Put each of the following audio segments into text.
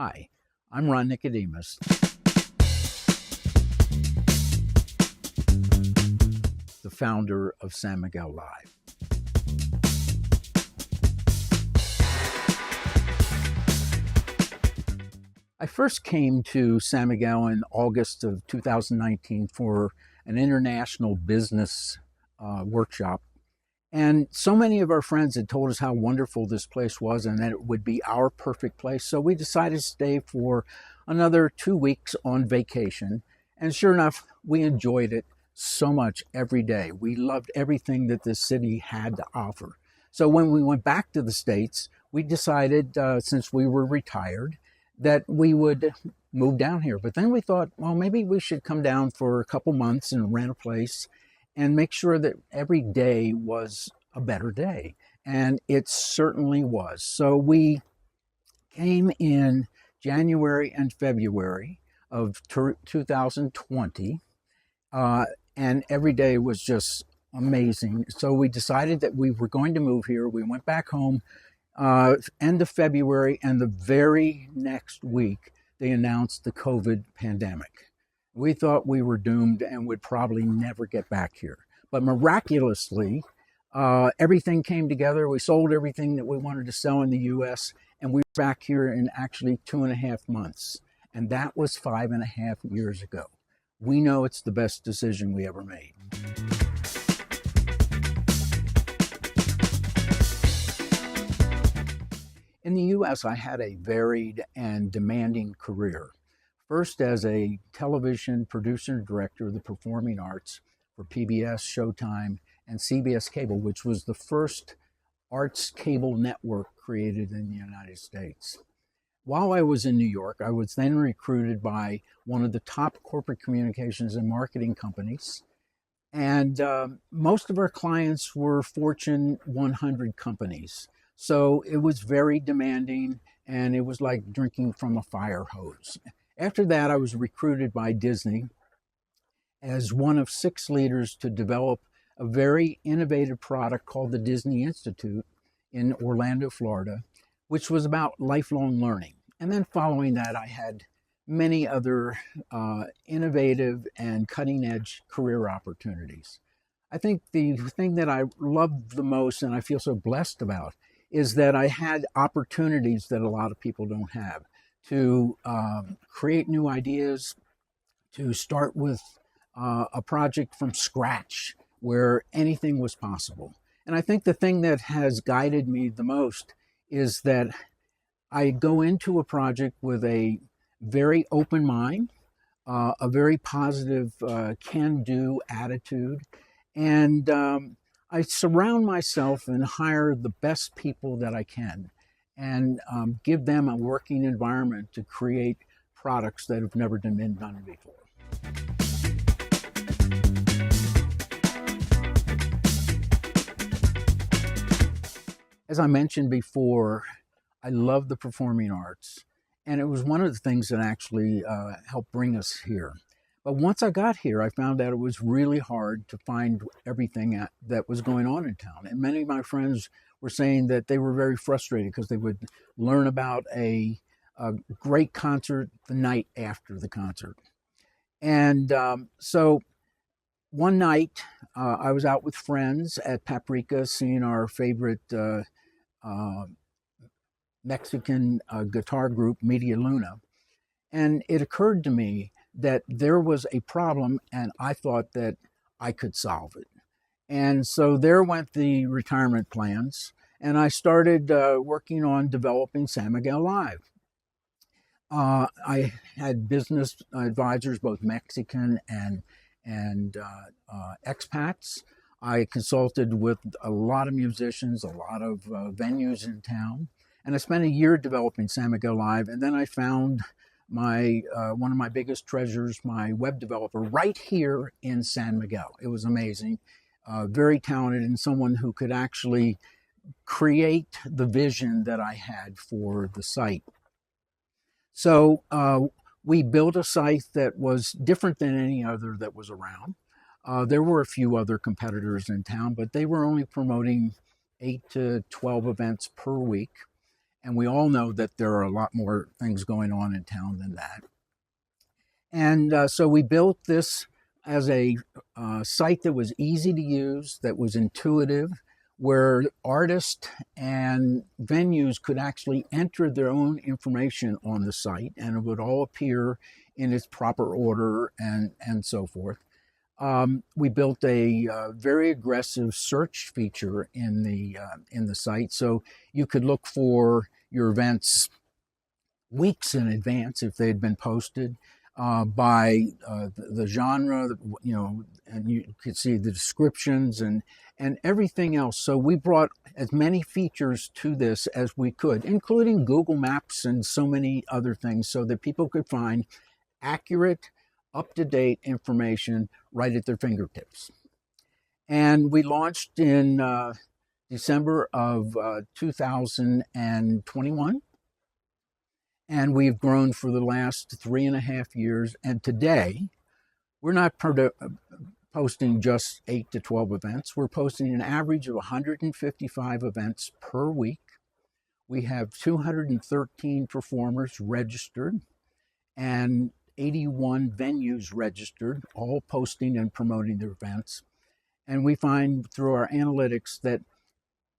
Hi, I'm Ron Nicodemus, the founder of San Miguel Live. I first came to San Miguel in August of 2019 for an international business workshop. And so many of our friends had told us how wonderful this place was and that it would be our perfect place. So we decided to stay for another 2 weeks on vacation. And sure enough, we enjoyed it so much every day. We loved everything that this city had to offer. So when we went back to the States, we decided, since we were retired, that we would move down here. But then we thought, well, maybe we should come down for a couple months and rent a place and make sure that every day was a better day. And it certainly was. So we came in January and February of 2020, and every day was just amazing. So we decided that we were going to move here. We went back home end of February, and the very next week, they announced the COVID pandemic. We thought we were doomed and would probably never get back here. But miraculously, everything came together. We sold everything that we wanted to sell in the U.S., and we were back here in actually 2.5 months. And that was 5.5 years ago. We know it's the best decision we ever made. In the U.S., I had a varied and demanding career. First, as a television producer and director of the performing arts for PBS, Showtime, and CBS Cable, which was the first arts cable network created in the United States. While I was in New York, I was then recruited by one of the top corporate communications and marketing companies. And most of our clients were Fortune 100 companies. So it was very demanding, and it was like drinking from a fire hose. After that, I was recruited by Disney as one of 6 leaders to develop a very innovative product called the Disney Institute in Orlando, Florida, which was about lifelong learning. And then following that, I had many other innovative and cutting-edge career opportunities. I think the thing that I love the most and I feel so blessed about is that I had opportunities that a lot of people don't have to create new ideas, to start with a project from scratch where anything was possible. And I think the thing that has guided me the most is that I go into a project with a very open mind, a very positive can-do attitude, and I surround myself and hire the best people that I can and give them a working environment to create products that have never been done before. As I mentioned before, I love the performing arts, and it was one of the things that actually helped bring us here. But once I got here, I found that it was really hard to find everything that was going on in town. And many of my friends were saying that they were very frustrated because they would learn about a great concert the night after the concert. And so one night, I was out with friends at Paprika seeing our favorite Mexican guitar group, Media Luna. And it occurred to me that there was a problem, and I thought that I could solve it. And so there went the retirement plans, and I started working on developing San Miguel Live. I had business advisors, both Mexican and expats. I consulted with a lot of musicians, a lot of venues in town, and I spent a year developing San Miguel Live, and then I found one of my biggest treasures, my web developer, right here in San Miguel. It was amazing, very talented, and someone who could actually create the vision that I had for the site. So we built a site that was different than any other that was around. There were a few other competitors in town, but they were only promoting 8 to 12 events per week. And we all know that there are a lot more things going on in town than that. And so we built this as a site that was easy to use, that was intuitive, where artists and venues could actually enter their own information on the site, and it would all appear in its proper order and so forth. We built a very aggressive search feature in the site, so you could look for your events weeks in advance if they had been posted, by the genre, and you could see the descriptions and everything else. So we brought as many features to this as we could, including Google Maps and so many other things, so that people could find accurate, up-to-date information right at their fingertips. And we launched in December of 2021. And we've grown for the last 3.5 years. And today, we're not posting just 8 to 12 events. We're posting an average of 155 events per week. We have 213 performers registered and 81 venues registered, all posting and promoting their events. And we find through our analytics that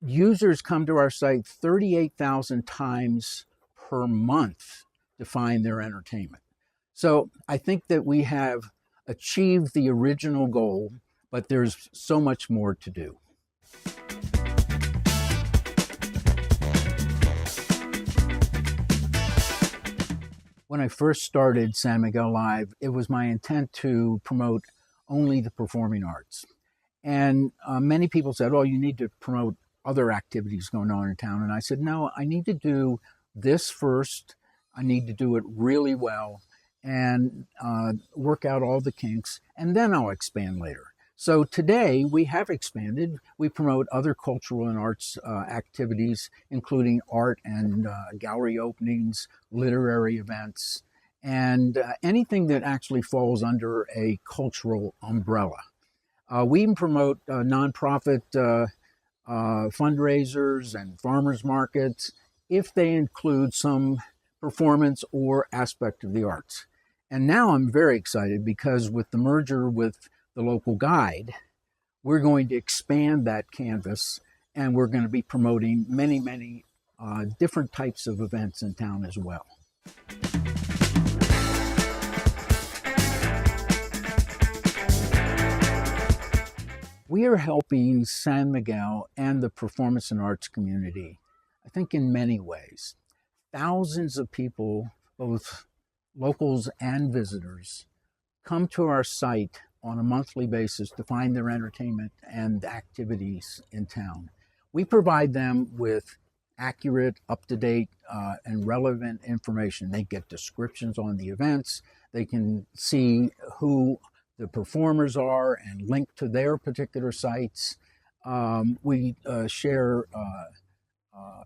users come to our site 38,000 times per month to find their entertainment. So I think that we have achieved the original goal, but there's so much more to do. When I first started San Miguel Live, it was my intent to promote only the performing arts. And many people said, oh, you need to promote other activities going on in town. And I said, no, I need to do this first. I need to do it really well and work out all the kinks, and then I'll expand later. So today we have expanded. We promote other cultural and arts activities, including art and gallery openings, literary events, and anything that actually falls under a cultural umbrella. We even promote nonprofit fundraisers and farmers markets if they include some performance or aspect of the arts. And now I'm very excited because with the merger with the Local Guide, we're going to expand that canvas, and we're going to be promoting many, many different types of events in town as well. We are helping San Miguel and the performance and arts community, I think, in many ways. Thousands of people, both locals and visitors, come to our site on a monthly basis to find their entertainment and activities in town. We provide them with accurate, up-to-date, and relevant information. They get descriptions on the events. They can see who the performers are and link to their particular sites. We share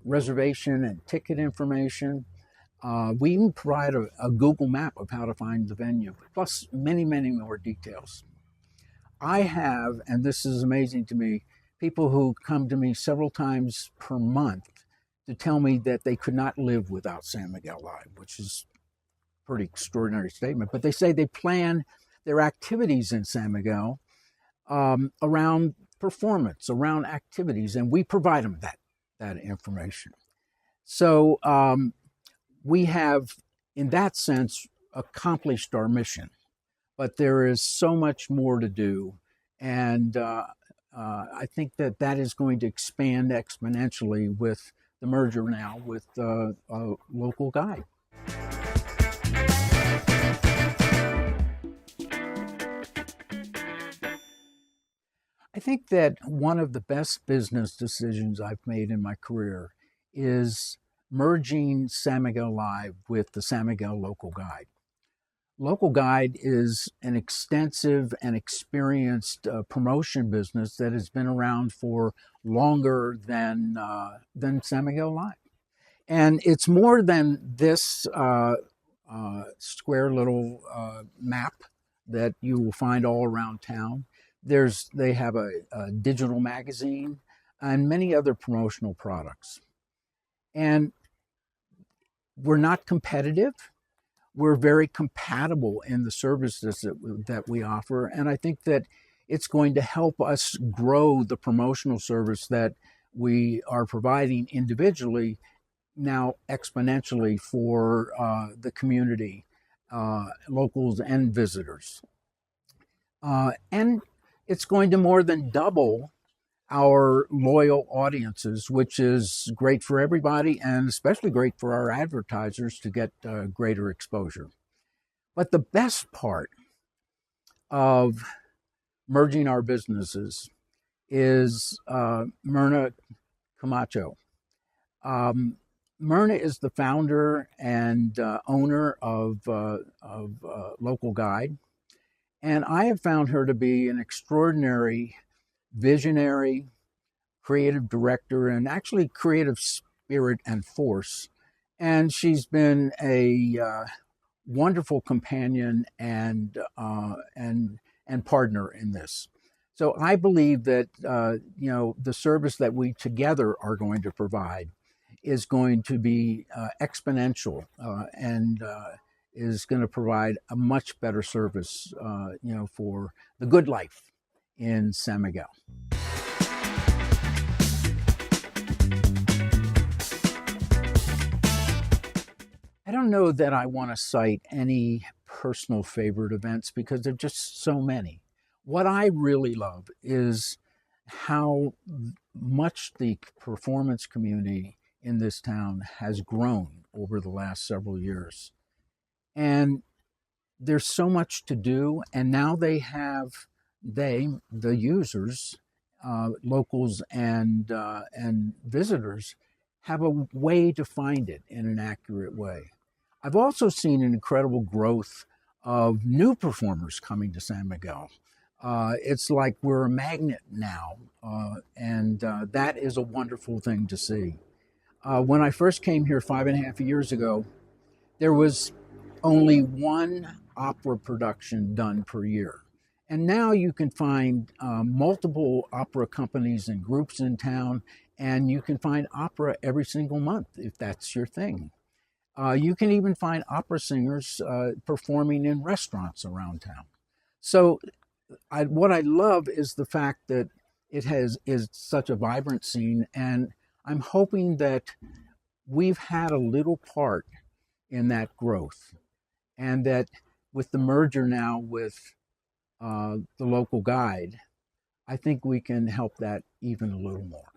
reservation and ticket information. We even provide a Google map of how to find the venue, plus many, many more details. I have, and this is amazing to me, people who come to me several times per month to tell me that they could not live without San Miguel Live, which is a pretty extraordinary statement. But they say they plan their activities in San Miguel around performance, around activities, and we provide them that information. So we have, in that sense, accomplished our mission, but there is so much more to do, and I think that is going to expand exponentially with the merger now with Local Guide. I think that one of the best business decisions I've made in my career is merging San Miguel Live with the San Miguel Local Guide. Local Guide is an extensive and experienced promotion business that has been around for longer than San Miguel Live. And it's more than this square little map that you will find all around town. They have a digital magazine and many other promotional products. And We're not competitive. We're very compatible in the services that we offer. And I think that it's going to help us grow the promotional service that we are providing individually now exponentially for the community, locals and visitors. And it's going to more than double our loyal audiences, which is great for everybody and especially great for our advertisers to get greater exposure. But the best part of merging our businesses is Myrna Camacho. Myrna is the founder and owner of LocalGuide, and I have found her to be an extraordinary visionary, creative director, and actually creative spirit and force. And she's been a wonderful companion and partner in this. So I believe that the service that we together are going to provide is going to be exponential and is going to provide a much better service, for the good life in San Miguel. I don't know that I want to cite any personal favorite events because there are just so many. What I really love is how much the performance community in this town has grown over the last several years. And there's so much to do, and now the users, locals and visitors, have a way to find it in an accurate way. I've also seen an incredible growth of new performers coming to San Miguel. It's like we're a magnet now, and that is a wonderful thing to see. When I first came here 5.5 years ago, there was only one opera production done per year. And now you can find multiple opera companies and groups in town, and you can find opera every single month if that's your thing. You can even find opera singers performing in restaurants around town. So what I love is the fact that it is such a vibrant scene, and I'm hoping that we've had a little part in that growth, and that with the merger now with the LocalGuide, I think we can help that even a little more.